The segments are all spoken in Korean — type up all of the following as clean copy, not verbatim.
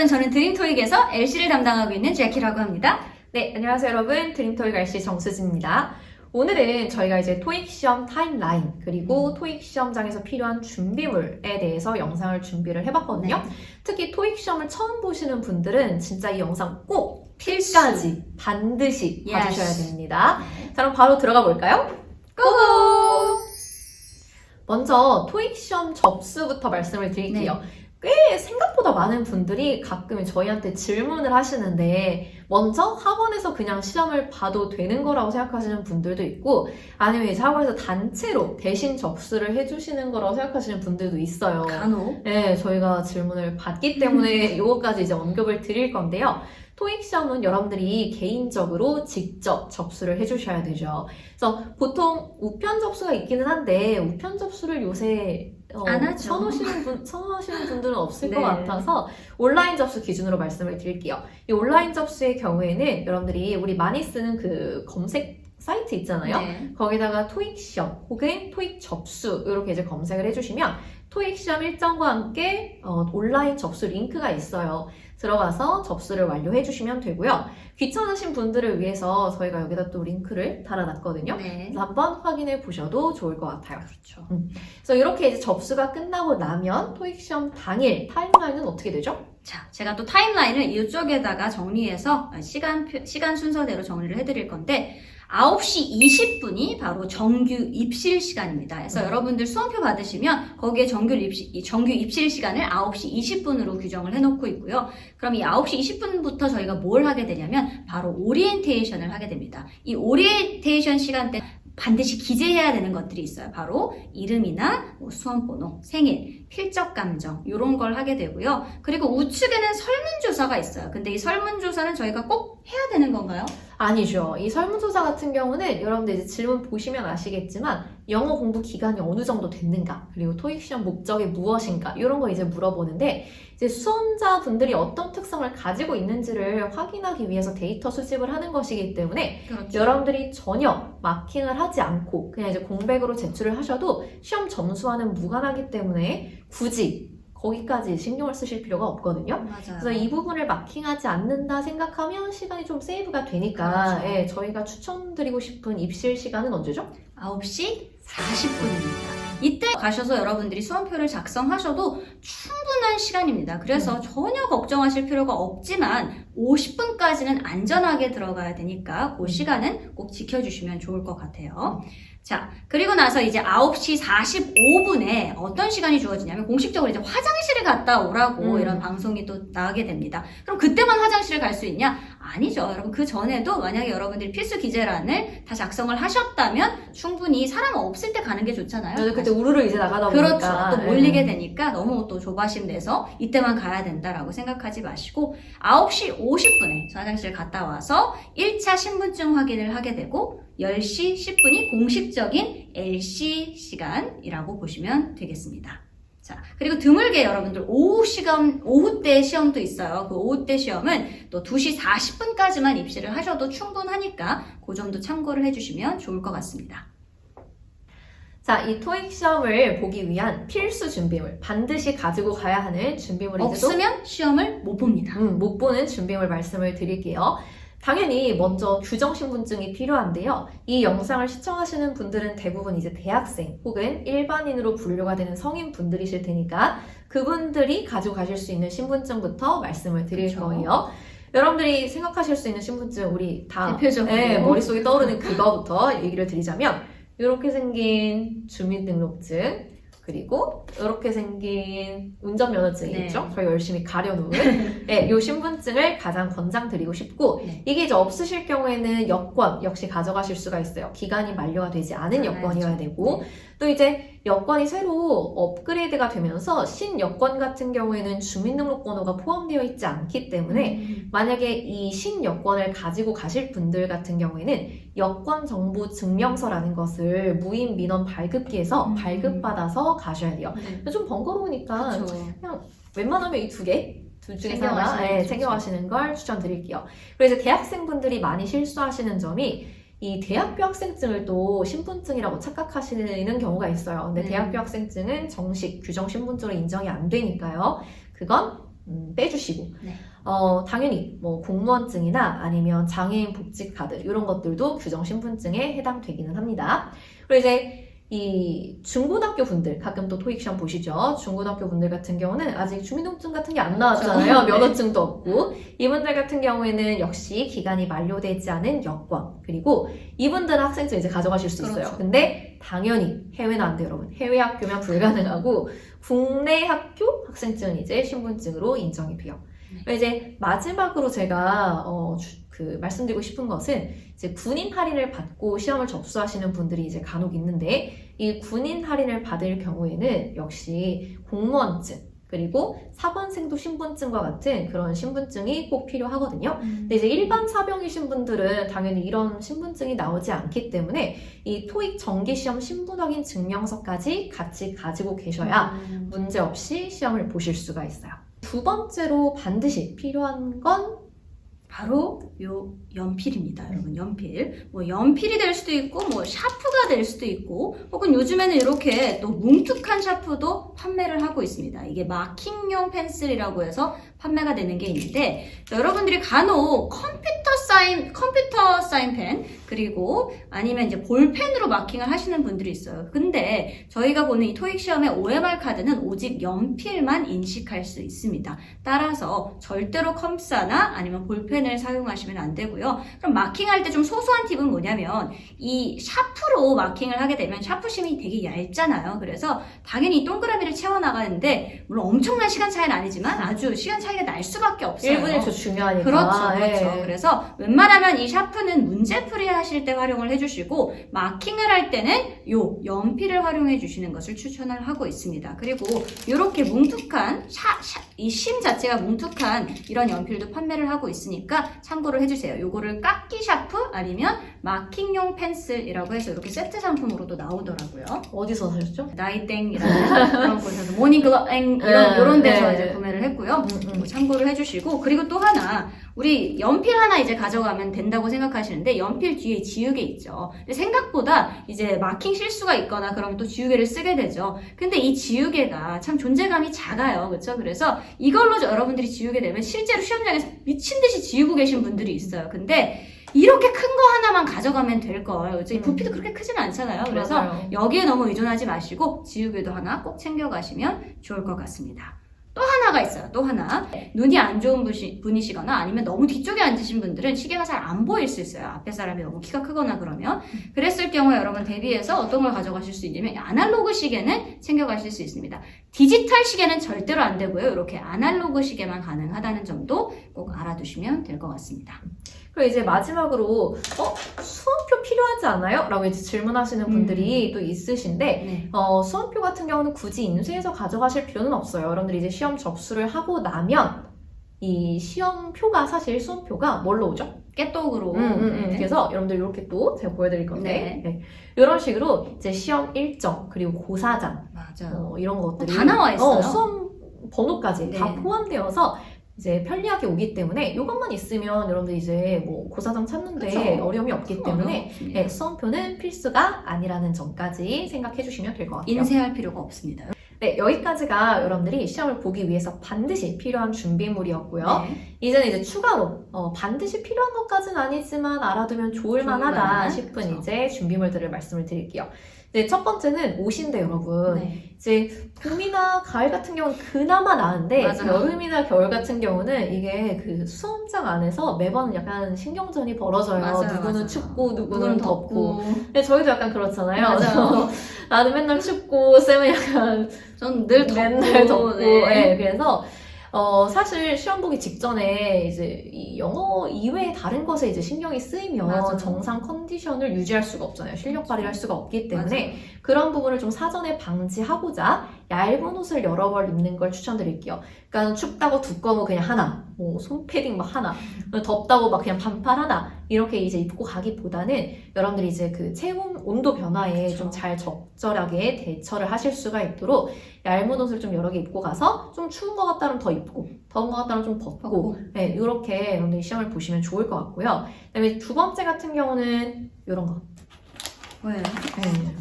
여러분, 저는 드림토익에서 LC를 담당하고 있는 제키라고 합니다. 네, 안녕하세요 여러분. 드림토익 RC 정수진입니다. 오늘은 저희가 이제 토익 시험 타임라인 그리고 토익 시험장에서 필요한 준비물에 대해서 영상을 준비를 해봤거든요. 네. 특히 토익 시험을 처음 보시는 분들은 진짜 이 영상 꼭 필수까지 반드시 봐주셔야 됩니다. 자, 그럼 바로 들어가 볼까요? 고고! 먼저 토익 시험 접수부터 말씀을 드릴게요. 꽤 생각보다 많은 분들이 가끔 저희한테 질문을 하시는데 먼저 학원에서 그냥 시험을 봐도 되는 거라고 생각하시는 분들도 있고 아니면 이제 학원에서 단체로 대신 접수를 해주시는 거라고 생각하시는 분들도 있어요. 간혹. 네, 저희가 질문을 받기 때문에 이거까지 이제 언급을 드릴 건데요. 토익 시험은 여러분들이 개인적으로 직접 접수를 해주셔야 되죠. 그래서 보통 우편 접수가 있기는 한데 우편 접수를 요새 안 하죠. 선호하시는 분들은 없을 네. 것 같아서 온라인 접수 기준으로 말씀을 드릴게요. 이 온라인 접수의 경우에는 여러분들이 우리 많이 쓰는 그 검색 사이트 있잖아요. 네. 거기다가 토익 시험 혹은 토익 접수 이렇게 이제 검색을 해주시면 토익 시험 일정과 함께 온라인 접수 링크가 있어요. 들어가서 접수를 완료해 주시면 되고요. 귀찮으신 분들을 위해서 저희가 여기다 또 링크를 달아놨거든요. 네. 그래서 한번 확인해 보셔도 좋을 것 같아요. 그렇죠. 그래서 이렇게 이제 접수가 끝나고 나면 토익 시험 당일 타임라인은 어떻게 되죠? 자, 제가 또 타임라인을 이쪽에다가 정리해서 시간 순서대로 정리를 해드릴 건데 9시 20분이 바로 정규 입실 시간입니다. 그래서 여러분들 수험표 받으시면 거기에 정규 입실 시간을 9시 20분으로 규정을 해놓고 있고요. 그럼 이 9시 20분부터 저희가 뭘 하게 되냐면 바로 오리엔테이션을 하게 됩니다. 이 오리엔테이션 시간대 반드시 기재해야 되는 것들이 있어요. 바로 이름이나 수험번호, 생일, 필적 감정 이런 걸 하게 되고요. 그리고 우측에는 설문조사가 있어요. 근데 이 설문조사는 저희가 꼭 해야 되는 건가요? 아니죠. 이 설문조사 같은 경우는 여러분들 이제 질문 보시면 아시겠지만 영어 공부 기간이 어느 정도 됐는가 그리고 토익 시험 목적이 무엇인가 이런 거 이제 물어보는데 이제 수험자분들이 어떤 특성을 가지고 있는지를 확인하기 위해서 데이터 수집을 하는 것이기 때문에 그렇죠. 여러분들이 전혀 마킹을 하지 않고 그냥 이제 공백으로 제출을 하셔도 시험 점수와는 무관하기 때문에 굳이 거기까지 신경을 쓰실 필요가 없거든요. 맞아요. 그래서 이 부분을 마킹하지 않는다 생각하면 시간이 좀 세이브가 되니까 그렇죠. 예, 저희가 추천드리고 싶은 입실 시간은 언제죠? 9시 40분입니다. 이때 가셔서 여러분들이 수험표를 작성하셔도 충분한 시간입니다. 그래서 전혀 걱정하실 필요가 없지만 50분까지는 안전하게 들어가야 되니까 그 시간은 꼭 지켜주시면 좋을 것 같아요. 자, 그리고 나서 이제 9시 45분에 어떤 시간이 주어지냐면 공식적으로 이제 화장실을 갔다 오라고 이런 방송이 또 나가게 됩니다. 그럼 그때만 화장실을 갈 수 있냐? 아니죠. 여러분 그 전에도 만약에 여러분들이 필수 기재란을 다 작성을 하셨다면 충분히 사람 없을 때 가는 게 좋잖아요. 그때 우르르 이제 나가다 보니까 그렇죠. 또 몰리게 되니까 너무 또 조바심 내서 이때만 가야 된다라고 생각하지 마시고 9시 50분에 화장실 갔다 와서 1차 신분증 확인을 하게 되고 10시 10분이 공식적인 LC 시간이라고 보시면 되겠습니다. 자, 그리고 드물게 여러분들 오후 때 시험도 있어요. 그 오후 때 시험은 또 2시 40분까지만 입시를 하셔도 충분하니까 그 점도 참고를 해주시면 좋을 것 같습니다. 자, 이 토익 시험을 보기 위한 필수 준비물 반드시 가지고 가야 하는 준비물이 없으면 시험을 못 봅니다. 못 보는 준비물 말씀을 드릴게요. 당연히 먼저 규정신분증이 필요한데요. 이 영상을 시청하시는 분들은 대부분 이제 대학생 혹은 일반인으로 분류가 되는 성인분들이실 테니까 그분들이 가지고 가실 수 있는 신분증부터 말씀을 드릴 그렇죠. 거예요. 여러분들이 생각하실 수 있는 신분증 우리 다 대표적으로 머릿속에 떠오르는 그거부터 얘기를 드리자면 이렇게 생긴 주민등록증 그리고 이렇게 생긴 운전면허증이 네. 있죠? 저희 열심히 가려놓은 네, 이 신분증을 가장 권장드리고 싶고 네. 이게 이제 없으실 경우에는 여권 역시 가져가실 수가 있어요. 기간이 만료가 되지 않은 여권이어야 되고 또 이제 여권이 새로 업그레이드가 되면서 신여권 같은 경우에는 주민등록번호가 포함되어 있지 않기 때문에 만약에 이 신여권을 가지고 가실 분들 같은 경우에는 여권 정보 증명서라는 것을 무인 민원 발급기에서 발급받아서 가셔야 돼요. 근데 좀 번거로우니까 그렇죠. 그냥 웬만하면 이 두 개? 둘 중에 챙겨가시는 하나 게 좋죠. 챙겨가시는 걸 추천드릴게요. 그리고 이제 대학생분들이 많이 실수하시는 점이 이 대학교 학생증을 또 신분증이라고 착각하시는 경우가 있어요. 근데 대학교 학생증은 정식 규정 신분증으로 인정이 안 되니까요. 그건 빼주시고 네. 당연히 뭐 공무원증이나 아니면 장애인 복지 카드 이런 것들도 규정 신분증에 해당되기는 합니다. 그리고 이제 이 중고등학교 분들 가끔 또 토익 시험 보시죠. 중고등학교 분들 같은 경우는 아직 주민등록증 같은 게 안 나왔잖아요. 네. 면허증도 없고 이분들 같은 경우에는 역시 기간이 만료되지 않은 여권 그리고 이분들은 학생증 이제 가져가실 수 있어요. 그렇죠. 근데 당연히 해외는 안 돼요, 여러분. 해외 학교면 불가능하고 국내 학교 학생증은 이제 신분증으로 인정이 돼요. 이제 마지막으로 제가 말씀드리고 싶은 것은 이제 군인 할인을 받고 시험을 접수하시는 분들이 이제 간혹 있는데 이 군인 할인을 받을 경우에는 역시 공무원증 그리고 사관생도 신분증과 같은 그런 신분증이 꼭 필요하거든요. 근데 이제 일반 사병이신 분들은 당연히 이런 신분증이 나오지 않기 때문에 이 토익 정기시험 신분확인 증명서까지 같이 가지고 계셔야 문제없이 시험을 보실 수가 있어요. 두 번째로 반드시 필요한 건 바로 요 연필입니다, 여러분. 연필. 뭐 연필이 될 수도 있고, 뭐 샤프가 될 수도 있고, 혹은 요즘에는 이렇게 또 뭉툭한 샤프도 판매를 하고 있습니다. 이게 마킹용 펜슬이라고 해서 판매가 되는 게 있는데, 여러분들이 간혹 컴퓨터 사인펜, 그리고 아니면 이제 볼펜으로 마킹을 하시는 분들이 있어요. 근데 저희가 보는 이 토익 시험의 OMR 카드는 오직 연필만 인식할 수 있습니다. 따라서 절대로 컴사나 아니면 볼펜을 사용하시면 안 되고요. 그럼 마킹할 때 좀 소소한 팁은 뭐냐면 이 샤프로 마킹을 하게 되면 샤프심이 되게 얇잖아요. 그래서 당연히 동그라미를 채워나가는데 물론 엄청난 시간 차이는 아니지만 아주 시간 차이가 날 수밖에 없어요. 1분 1초 중요하니까. 그렇죠. 네. 그래서 웬만하면 이 샤프는 문제풀이 하실 때 활용을 해주시고 마킹을 할 때는 요 연필을 활용해 주시는 것을 추천을 하고 있습니다. 그리고 이렇게 뭉툭한 이 심 자체가 뭉툭한 이런 연필도 판매를 하고 있으니까 참고를 해주세요. 요거를 깎기 샤프 아니면 마킹용 펜슬이라고 해서 이렇게 세트 상품으로도 나오더라고요. 어디서 사셨죠? 나이땡이라는 그런 곳에서 모닝글로앵 이런 데서 네. 이제 구매를 했고요. 뭐 참고를 해주시고 그리고 또 하나 우리 연필 하나 이제 가져가면 된다고 생각하시는데 연필 뒤에 지우개 있죠. 근데 생각보다 이제 마킹 실수가 있거나 그러면 또 지우개를 쓰게 되죠. 근데 이 지우개가 참 존재감이 작아요. 그렇죠? 그래서 이걸로 여러분들이 지우게 되면 실제로 시험장에서 미친 듯이 지우고 계신 분들이 있어요. 근데 이렇게 큰 거 하나만 가져가면 될 거예요. 그렇죠? 이 부피도 그렇게 크지는 않잖아요. 그래서 맞아요. 여기에 너무 의존하지 마시고 지우개도 하나 꼭 챙겨가시면 좋을 것 같습니다. 또 하나가 있어요. 또 하나. 눈이 안 좋은 분이시거나 아니면 너무 뒤쪽에 앉으신 분들은 시계가 잘 안 보일 수 있어요. 앞에 사람이 너무 키가 크거나 그러면. 그랬을 경우에 여러분 대비해서 어떤 걸 가져가실 수 있냐면 아날로그 시계는 챙겨가실 수 있습니다. 디지털 시계는 절대로 안 되고요. 이렇게 아날로그 시계만 가능하다는 점도 꼭 알아두시면 될 것 같습니다. 그리고 이제 마지막으로 수험표 필요하지 않아요? 라고 이제 질문하시는 분들이 또 있으신데 네. 수험표 같은 경우는 굳이 인쇄해서 가져가실 필요는 없어요. 여러분들이 이제 시험 접수를 하고 나면 이 시험표가 사실 수험표가 뭘로 오죠? 깨똑으로. 네. 그래서 여러분들 이렇게 또 제가 보여드릴 건데 네. 이런 식으로 이제 시험 일정 그리고 고사장 맞아요. 이런 것들이 다 나와 있어요. 수험 번호까지 네. 다 포함되어서 이제 편리하게 오기 때문에 이것만 있으면 여러분들 이제 뭐 고사장 찾는데 그쵸. 어려움이 없기 때문에 네, 수험표는 필수가 아니라는 점까지 생각해 주시면 될 것 같아요. 인쇄할 필요가 없습니다. 네, 여기까지가 여러분들이 시험을 보기 위해서 반드시 필요한 준비물이었고요. 네. 이제는 이제 추가로 반드시 필요한 것까지는 아니지만 알아두면 좋을 만하다 싶은 그쵸. 이제 준비물들을 말씀을 드릴게요. 네, 첫 번째는 옷인데 여러분 네. 이제 봄이나 가을 같은 경우는 그나마 나은데 맞아요. 여름이나 겨울 같은 경우는 이게 그 수험장 안에서 매번 약간 신경전이 벌어져요. 맞아요, 누구는 맞아요. 춥고 누구는 덥고. 덥고. 근데 저희도 약간 그렇잖아요. 맞아요. 나는 맨날 춥고 쌤은 약간 전 늘 덥고. 맨날 덥고. 네. 네, 그래서 사실 시험 보기 직전에 이제 이 영어 이외에 다른 것에 이제 신경이 쓰이면 맞아요. 정상 컨디션을 유지할 수가 없잖아요. 실력 발휘를 할 수가 없기 때문에 맞아요. 그런 부분을 좀 사전에 방지하고자 얇은 옷을 여러 벌 입는 걸 추천드릴게요. 그러니까 춥다고 두꺼운 거 그냥 하나, 뭐 손패딩 막 하나, 덥다고 막 그냥 반팔 하나 이렇게 이제 입고 가기보다는 여러분들이 이제 그 체온 온도 변화에 그쵸. 좀 잘 적절하게 대처를 하실 수가 있도록 얇은 옷을 좀 여러 개 입고 가서 좀 추운 것 같다면 더 입고 더운 것 같다면 좀 벗고 네, 이렇게 여러분들이 시험을 보시면 좋을 것 같고요. 그다음에 두 번째 같은 경우는 이런 거. 왜요? 네.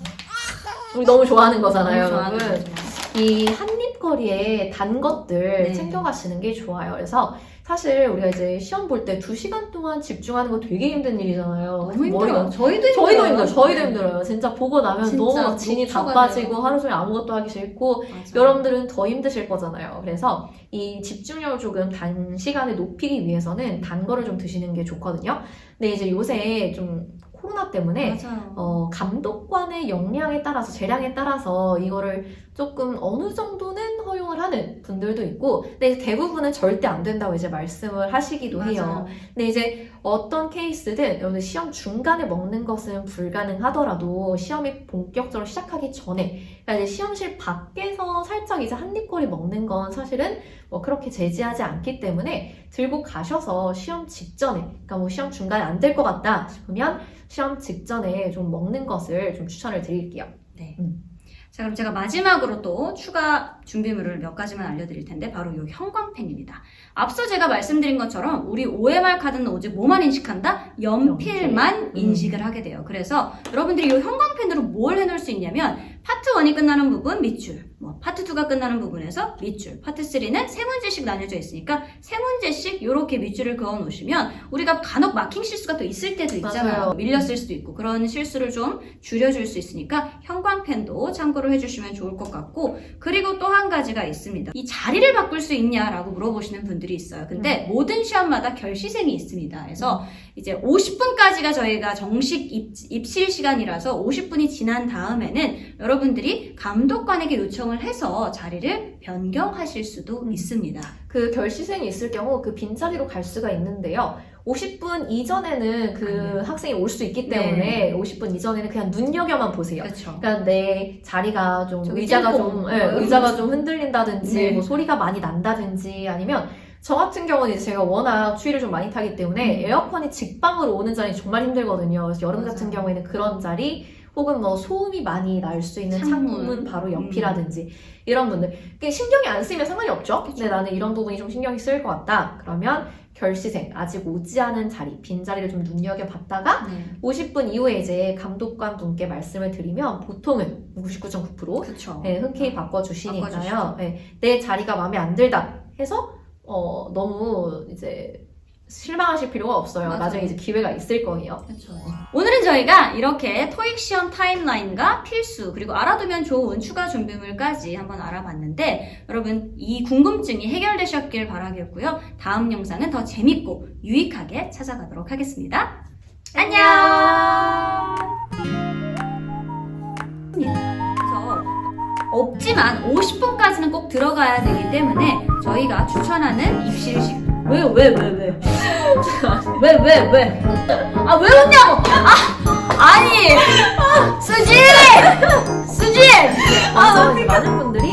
우리 너무 좋아하는 거잖아요, 너무 좋아하는 여러분. 거죠. 이 한입 한입거리에 단 것들 네. 챙겨가시는 게 좋아요. 그래서 사실 우리가 이제 시험 볼 때 2시간 동안 집중하는 거 되게 힘든 일이잖아요. 너무 힘들어요. 머리가 저희도 저희도 네. 힘들어요. 진짜 보고 나면 진짜 너무 막 진이 다 녹초가 빠지고 돼요. 하루 종일 아무것도 하기 싫고 맞아요. 여러분들은 더 힘드실 거잖아요. 그래서 이 집중력을 조금 단시간에 높이기 위해서는 단 거를 좀 드시는 게 좋거든요. 근데 이제 요새 좀 코로나 때문에 맞아요. 감독관의 역량에 따라서, 재량에 따라서 이거를 조금 어느 정도는 허용을 하는 분들도 있고, 근데 대부분은 절대 안 된다고 이제 말씀을 하시기도 해요. 맞아요. 근데 이제 어떤 케이스든 여러분 시험 중간에 먹는 것은 불가능하더라도 시험이 본격적으로 시작하기 전에, 그러니까 이제 시험실 밖에서 살짝 이제 한입거리 먹는 건 사실은 뭐 그렇게 제지하지 않기 때문에 들고 가셔서 시험 직전에, 그러니까 뭐 시험 중간에 안 될 것 같다 싶으면 시험 직전에 좀 먹는 것을 좀 추천을 드릴게요. 네. 자, 그럼 제가 마지막으로 또 추가 준비물을 몇 가지만 알려드릴 텐데 바로 이 형광펜입니다. 앞서 제가 말씀드린 것처럼 우리 OMR 카드는 오직 뭐만 인식한다? 연필만 인식을 하게 돼요. 그래서 여러분들이 이 형광펜으로 뭘 해놓을 수 있냐면 파트 1이 끝나는 부분 밑줄, 뭐 파트 2가 끝나는 부분에서 밑줄, 파트 3는 세 문제씩 나뉘어져 있으니까 세 문제씩 이렇게 밑줄을 그어 놓으시면 우리가 간혹 마킹 실수가 또 있을 때도 있잖아요. 맞아요. 밀렸을 수도 있고 그런 실수를 좀 줄여줄 수 있으니까 형광펜도 참고를 해주시면 좋을 것 같고, 그리고 또 한 가지가 있습니다. 이 자리를 바꿀 수 있냐라고 물어보시는 분들이 있어요. 근데 모든 시험마다 결시생이 있습니다. 그래서 이제 50분까지가 저희가 정식 입실 시간이라서 50분이 지난 다음에는 여러분들이 감독관에게 요청을 해서 자리를 변경하실 수도 있습니다. 그 결시생이 있을 경우 그 빈자리로 갈 수가 있는데요. 50분 이전에는 그 학생이 올 수 있기 때문에 50분 이전에는 그냥 눈여겨만 보세요. 그렇죠. 그러니까 내 자리가 좀 저기 의자가 찔끔. 좀 의자가 좀 흔들린다든지 네. 뭐 소리가 많이 난다든지, 아니면 저 같은 경우는 이제 제가 워낙 추위를 좀 많이 타기 때문에 에어컨이 직방으로 오는 자리 정말 힘들거든요. 그래서 여름 같은 맞아요. 경우에는 그런 자리, 혹은 뭐 소음이 많이 날 수 있는 창문 바로 옆이라든지 이런 분들, 신경이 안 쓰이면 상관이 없죠. 근데 나는 이런 부분이 좀 신경이 쓰일 것 같다 그러면 결시생, 아직 오지 않은 자리, 빈자리를 좀 눈여겨봤다가 50분 이후에 이제 감독관 분께 말씀을 드리면 보통은 99.9% 그렇죠. 흔쾌히 바꿔주시니까요. 바꿔주시죠. 내 자리가 마음에 안 들다 해서 너무 이제 실망하실 필요가 없어요. 맞아요. 나중에 이제 기회가 있을 거예요. 그렇죠. 오늘은 저희가 이렇게 토익 시험 타임라인과 필수, 그리고 알아두면 좋은 추가 준비물까지 한번 알아봤는데 여러분 이 궁금증이 해결되셨길 바라겠고요. 다음 영상은 더 재밌고 유익하게 찾아가도록 하겠습니다. 안녕! 그래서 없지만 50분까지는 꼭 들어가야 되기 때문에 저희가 추천하는 입실식 왜? 아, 왜 웃냐고! 아니! 수지! 많은 분들이